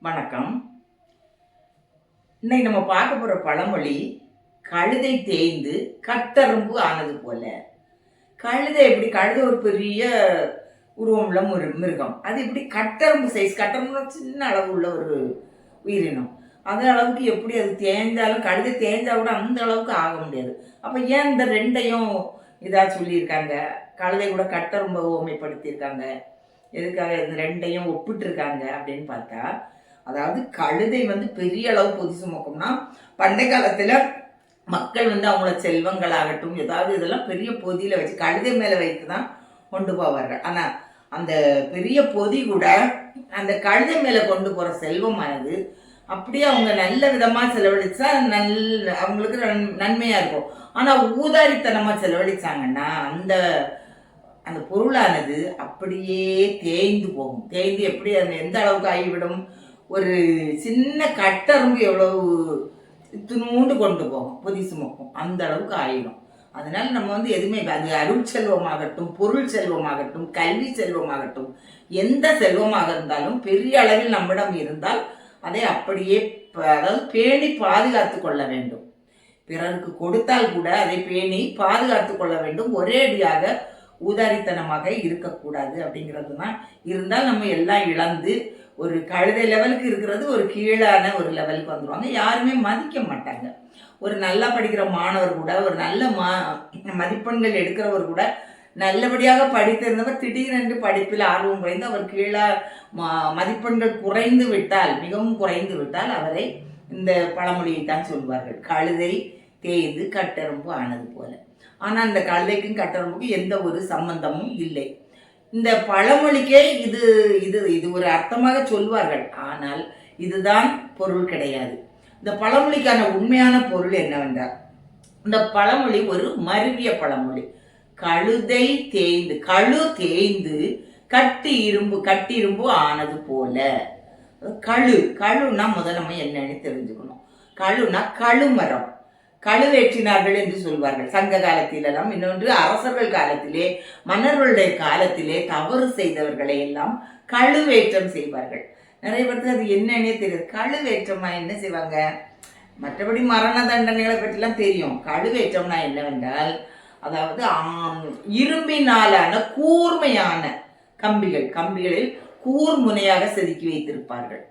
வணக்கம். இன்னைக்கு நம்ம பார்க்க போற பழமொழி கழுதை தேய்ந்து கட்டெறும்பு ஆனது போல. கழுதை ஒரு பெரிய உருவமுள்ள ஒரு மிருகம். அது எப்படி கட்டெறும்பு சைஸ், கட்டெறும்புனா சின்ன அளவு உள்ள ஒரு உயிரினம். அந்த அளவுக்கு எப்படி அது தேய்ந்தாலும், கழுதை தேய்ந்தா கூட அந்த அளவுக்கு ஆக முடியாது. அப்ப ஏன் இந்த ரெண்டையும் இதா சொல்லியிருக்காங்க? கழுதை கூட கட்டெறும்பை உவமைப்படுத்தியிருக்காங்க. எதுக்காக இந்த ரெண்டையும் ஒப்பிட்டிருக்காங்க அப்படின்னு பார்த்தா, அதாவது கழுதை பெரிய அளவு பொதி சுமக்கும்னா, பண்டை காலத்துல மக்கள் அவங்களோட செல்வங்களாகட்டும் ஏதாவது இதெல்லாம் பெரிய பொதியில வச்சு கழுதை மேல வைத்து தான் கொண்டு போவார்கள். ஆனா அந்த பெரிய பொதி கூட அந்த கழுதை மேல கொண்டு போற செல்வமானது அப்படியே அவங்க நல்ல விதமா செலவழிச்சா அவங்களுக்கு நன்மையா இருக்கும். ஆனா ஊதாரித்தனமா செலவழிச்சாங்கன்னா அந்த அந்த பொருளானது அப்படியே தேய்ந்து போகும். தேய்ந்து எப்படி அது எந்த அளவுக்கு ஆகிவிடும்? ஒரு சின்ன கட்டெறும்பு எவ்வளவு துணூண்டு கொண்டு போகும், பொதி சுமக்கும், அந்த அளவுக்கு ஆயிடும். அதனால நம்ம எதுவுமே அது அருள் செல்வமாகட்டும், பொருள் செல்வமாகட்டும், கல்வி செல்வமாகட்டும், எந்த செல்வமாக இருந்தாலும் பெரிய அளவில் நம்மிடம் இருந்தால் அதை அப்படியே அதாவது பேணி பாதுகாத்து கொள்ள வேண்டும். பிறருக்கு கொடுத்தால் கூட அதை பேணி பாதுகாத்து கொள்ள வேண்டும். ஒரே அடியாக ஊதாரித்தனமாக இருக்கக்கூடாது அப்படிங்கிறது தான். இருந்தால் நம்ம எல்லாம் இழந்து ஒரு கழுதை லெவலுக்கு இருக்கிறது ஒரு கீழான ஒரு லெவலுக்கு வந்துடுவாங்க. யாருமே மதிக்க மாட்டாங்க. ஒரு நல்லா படிக்கிற மாணவர் கூட, ஒரு நல்ல மதிப்பெண்கள் எடுக்கிறவர் கூட, நல்லபடியாக படித்திருந்தவர் திடீரென்று படிப்பில் ஆர்வம் குறைந்து அவர் கீழே மதிப்பெண்கள் குறைந்து விட்டால், மிகவும் குறைந்து விட்டால் அவரை இந்த பழமொழியை தான் சொல்வார்கள், கழுதை தேய்ந்து கட்டெறும்பு ஆனது போல. ஆனால் இந்த கழுதைக்கும் கட்டெறும்புக்கும் எந்த ஒரு சம்பந்தமும் இல்லை. இந்த பழமொழிக்கே இது இது இது ஒரு அர்த்தமாக சொல்வார்கள். ஆனால் இதுதான் பொருள் கிடையாது. இந்த பழமொழிக்கான உண்மையான பொருள் என்னவென்றால், இந்த பழமொழி ஒரு மருவிய பழமொழி. கழுதை தேய்ந்து, கழு தேய்ந்து கட்டியிரும்பு ஆனது போல. கழுனா முதல் நம்ம என்னன்னு தெரிஞ்சுக்கணும். கழுனா கழுமரம், கழுவேற்றினார்கள் என்று சொல்வார்கள் சங்க காலத்திலெல்லாம். இன்னொன்று அரசர்கள் காலத்திலே, மன்னர்களுடைய காலத்திலே தவறு செய்தவர்களை எல்லாம் கழுவேற்றம் செய்வார்கள். நிறைய பேருக்கு அது என்னன்னே தெரியாது. கழுவேற்றமா என்ன செய்வாங்க? மற்றபடி மரண தண்டனைகளை பற்றிலாம் தெரியும். கழுவேற்றம்னா என்னவென்றால், அதாவது இரும்பினாலான கூர்மையான கம்பிகளில் கூர்முனையாக செதுக்கி வைத்திருப்பார்கள்.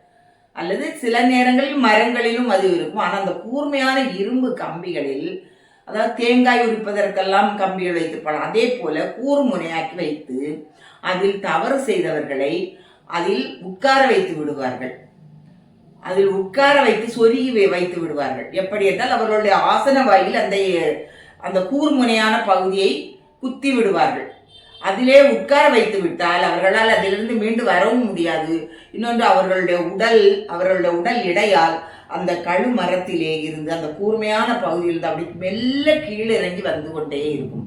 அல்லது சில நேரங்களில் மரங்களிலும் அது இருக்கும். ஆனால் அந்த கூர்மையான இரும்பு கம்பிகளில், அதாவது தேங்காய் உரிப்பதற்கெல்லாம் கம்பிகள் வைத்திருப்பாங்க. அதே போல கூர்முனையாக்கி வைத்து அதில் தவறு செய்தவர்களை அதில் உட்கார வைத்து விடுவார்கள். அதில் உட்கார வைத்து சொருகி வைத்து விடுவார்கள். எப்படி என்றால், அவர்களுடைய ஆசன வாயில் அந்த கூர்முனையான பகுதியை குத்தி விடுவார்கள். அதிலே உட்கார வைத்து விட்டால் அவர்களால் அதிலிருந்து மீண்டு வரவும் முடியாது. இன்னொன்று அவர்களுடைய உடல் எடையால் அந்த கழுமரத்திலே இருந்து அந்த கூர்மையான பகுதியிலிருந்து அப்படி மெல்ல கீழே இறங்கி வந்து கொண்டே இருக்கும்.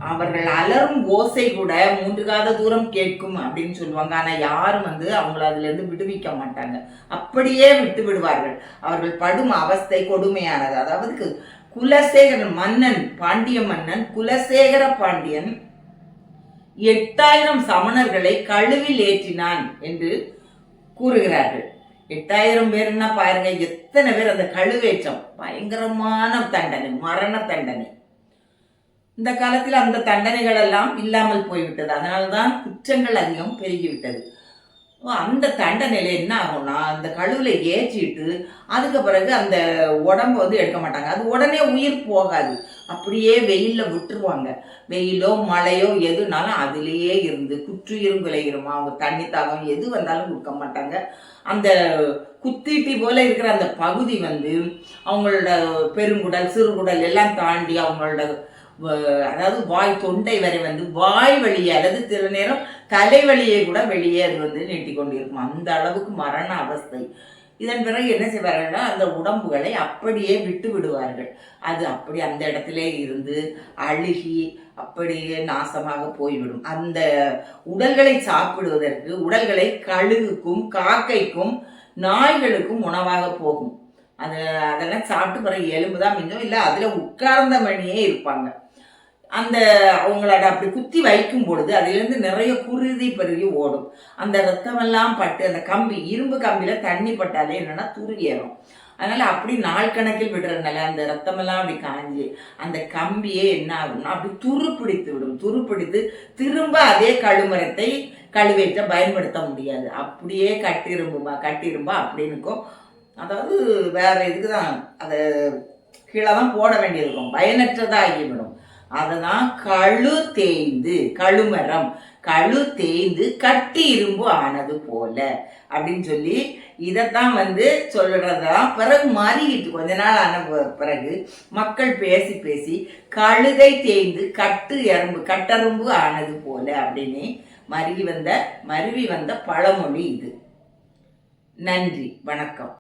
அவர்கள் அலரும் ஓசை கூட 3 காத தூரம் கேட்கும் அப்படின்னு சொல்லுவாங்க. ஆனால் யாரும் அவங்கள அதுல இருந்து விடுவிக்க மாட்டாங்க. அப்படியே விட்டு விடுவார்கள். அவர்கள் படும் அவஸ்தை கொடுமையானது. அதாவது குலசேகரன் மன்னன், பாண்டிய மன்னன் குலசேகர பாண்டியன் 8000 சமணர்களை கழுவில் ஏற்றினான் என்று கூறுகிறார்கள். 8000 பேர்னா பாருங்க, எத்தனை பேர்! அந்த கழுவேற்றம் பயங்கரமான தண்டனை, மரண தண்டனை. இந்த காலத்தில் அந்த தண்டனைகள் எல்லாம் இல்லாமல் போய்விட்டது. அதனால்தான் குற்றங்கள் அதிகம் பெருகிவிட்டது. அந்த தண்டனையில என்ன ஆகும்னா, அந்த கழுவுல ஏற்றிட்டு அதுக்கு பிறகு அந்த உடம்பு எடுக்க மாட்டாங்க. அது உடனே உயிர் போகாது. அப்படியே வெயில்ல விட்டுருவாங்க. வெயிலோ மழையோ எதுனாலும் அதிலேயே இருந்து குற்றுயிரும் விளையிருமா. அவங்க தண்ணி தாகம் எது வந்தாலும் கொடுக்க மாட்டாங்க. அந்த குத்தீட்டி போல இருக்கிற அந்த பகுதி அவங்களோட பெருங்குடல், சிறுகுடல் எல்லாம் தாண்டி அவங்களோட அதாவது தொண்டை வரை வாய் வழியே அல்லது சில நேரம் தலைவலியை கூட வெளியே அது நீட்டிக்கொண்டிருக்கும். அந்த அளவுக்கு மரண அவஸ்தை. இதன் பிறகு என்ன செய்வார்கள்னா, அந்த உடம்புகளை அப்படியே விட்டு விடுவார்கள். அது அப்படி அந்த இடத்திலே இருந்து அழுகி அப்படியே நாசமாக போய்விடும். அந்த உடல்களை சாப்பிடுவதற்கு உடல்களை கழுகுக்கும், காக்கைக்கும், நாய்களுக்கும் உணவாக போகும். அதெல்லாம் சாப்பிட்டு பிறகு எலும்புதான் மிஞ்சும். இல்லை அதில் உட்கார்ந்த மணியே இருப்பாங்க. அந்த அவங்களோட அப்படி குத்தி வைக்கும் பொழுது அதிலிருந்து நிறைய குருதி பெருகி ஓடும். அந்த ரத்தமெல்லாம் பட்டு அந்த கம்பி, இரும்பு கம்பியில தண்ணி பட்டாலே என்னன்னா துரு ஏறும். அதனால அப்படி நாள் கணக்கில் விடுறதுனால அந்த ரத்தமெல்லாம் அப்படி காஞ்சி அந்த கம்பியே என்ன ஆகும்னா அப்படி துரு பிடித்து விடும். துரு பிடித்து திரும்ப அதே கழுமரத்தை கழுவேற்ற பயன்படுத்த முடியாது. அப்படியே கட்டிரும்பா அப்படின்னுக்கும். அதாவது வேற இதுக்கு தான் அதை கீழே தான் போட வேண்டியிருக்கும், பயனற்றதாகிவிடும். அததான் கழு தேய்ந்து கட்டி இரும்பு ஆனது போல அப்படின்னு சொல்லி இதைத்தான் சொல்றதான். பிறகு மாறிக்கிட்டு கொஞ்ச நாள் ஆன பிறகு மக்கள் பேசி பேசி கழுதை தேய்ந்து கட்டரும்பு ஆனது போல அப்படின்னு மருவி வந்த பழமொழி இது. நன்றி, வணக்கம்.